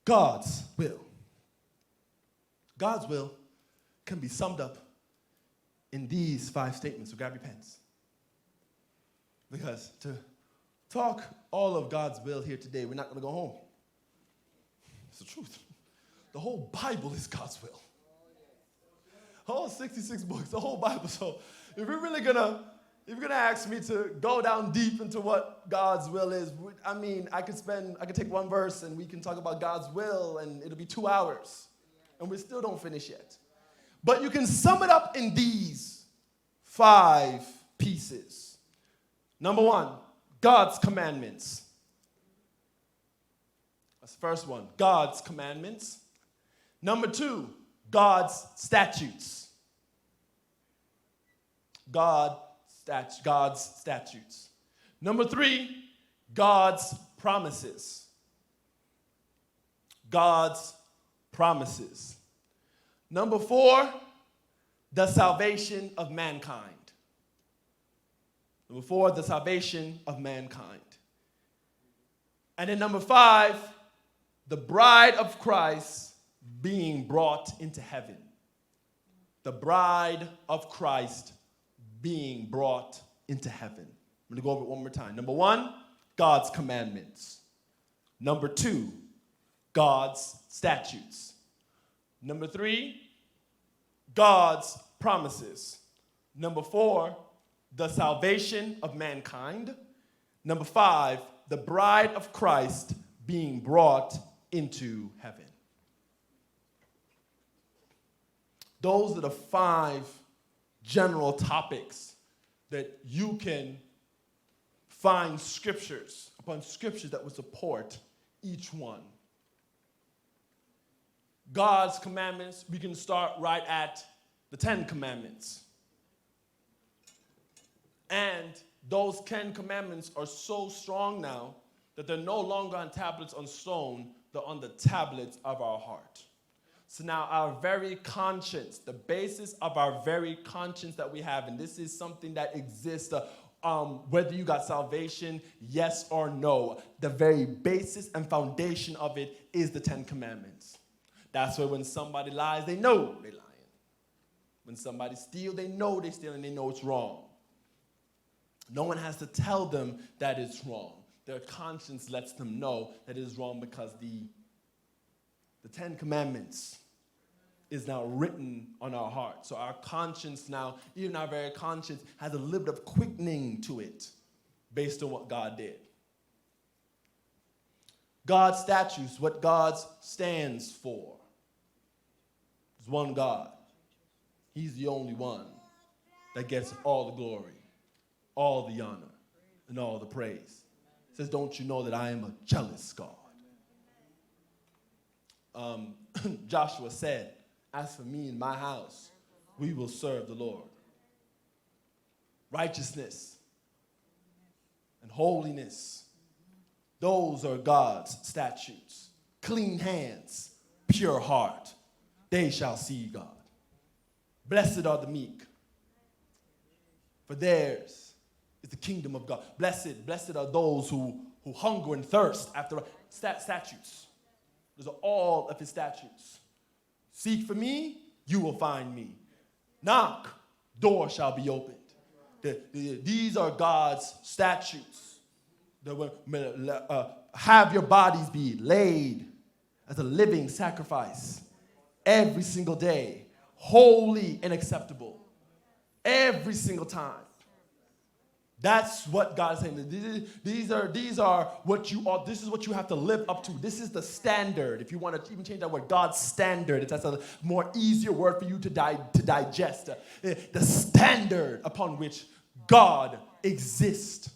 God's will. God's will can be summed up in these 5 statements. So grab your pens. Because to talk all of God's will here today, we're not going to go home. It's the truth. The whole Bible is God's will. All 66 books, the whole Bible. So if you're really gonna ask me to go down deep into what God's will is, I mean, I could take one verse and we can talk about God's will and it'll be 2 hours. And we still don't finish yet. But you can sum it up in these 5 pieces. Number 1, God's commandments. That's the first one, God's commandments. Number 2, God's statutes. God's statutes. Number 3, God's promises. God's promises. Number 4, the salvation of mankind. Number 4, the salvation of mankind. And then number 5, the bride of Christ being brought into heaven. The bride of Christ being brought into heaven. I'm going to go over it one more time. Number 1, God's commandments. Number 2, God's statutes. Number 3, God's promises. Number 4, the salvation of mankind. Number 5, the bride of Christ being brought into heaven. Those are the 5 general topics that you can find scriptures upon scriptures that would support each one. God's commandments, we can start right at the 10 commandments. And those 10 commandments are so strong now that they're no longer on tablets on stone, they're on the tablets of our heart. So now our very conscience, the basis of our very conscience that we have, and this is something that exists whether you got salvation, yes or no, the very basis and foundation of it is the 10 commandments. That's why when somebody lies, they know they're lying. When somebody steals, they know they're stealing, they know it's wrong. No one has to tell them that it's wrong. Their conscience lets them know that it is wrong because the 10 commandments is now written on our heart. So our conscience now, even our very conscience, has a little bit of quickening to it based on what God did. God's statutes, what God stands for. There's one God. He's the only one that gets all the glory, all the honor, and all the praise. It says, don't you know that I am a jealous God? Joshua said, as for me and my house, we will serve the Lord. Righteousness and holiness, those are God's statutes. Clean hands, pure heart, they shall see God. Blessed are the meek, for theirs is the kingdom of God. Blessed are those who hunger and thirst after statutes. Those are all of his statutes. Seek for me, you will find me. Knock, door shall be opened. These are God's statutes. Have your bodies be laid as a living sacrifice every single day, holy and acceptable, every single time. That's what God is saying. These are what you are. This is what you have to live up to. This is the standard. If you want to even change that word, God's standard. That's a more easier word for you to digest. The standard upon which God exists.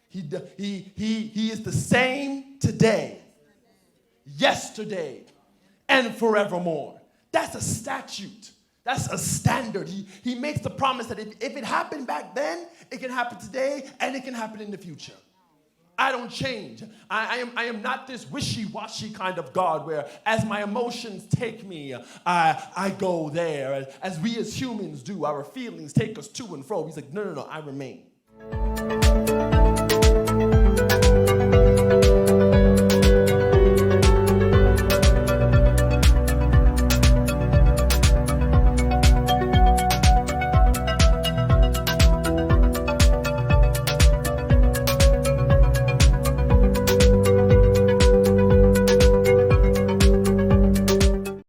He is the same today, yesterday, and forevermore. That's a statute. That's a standard. He makes the promise that if it happened back then, it can happen today, and it can happen in the future. I don't change. I am not this wishy-washy kind of God where as my emotions take me, I go there. As we as humans do, our feelings take us to and fro. He's like, no, I remain.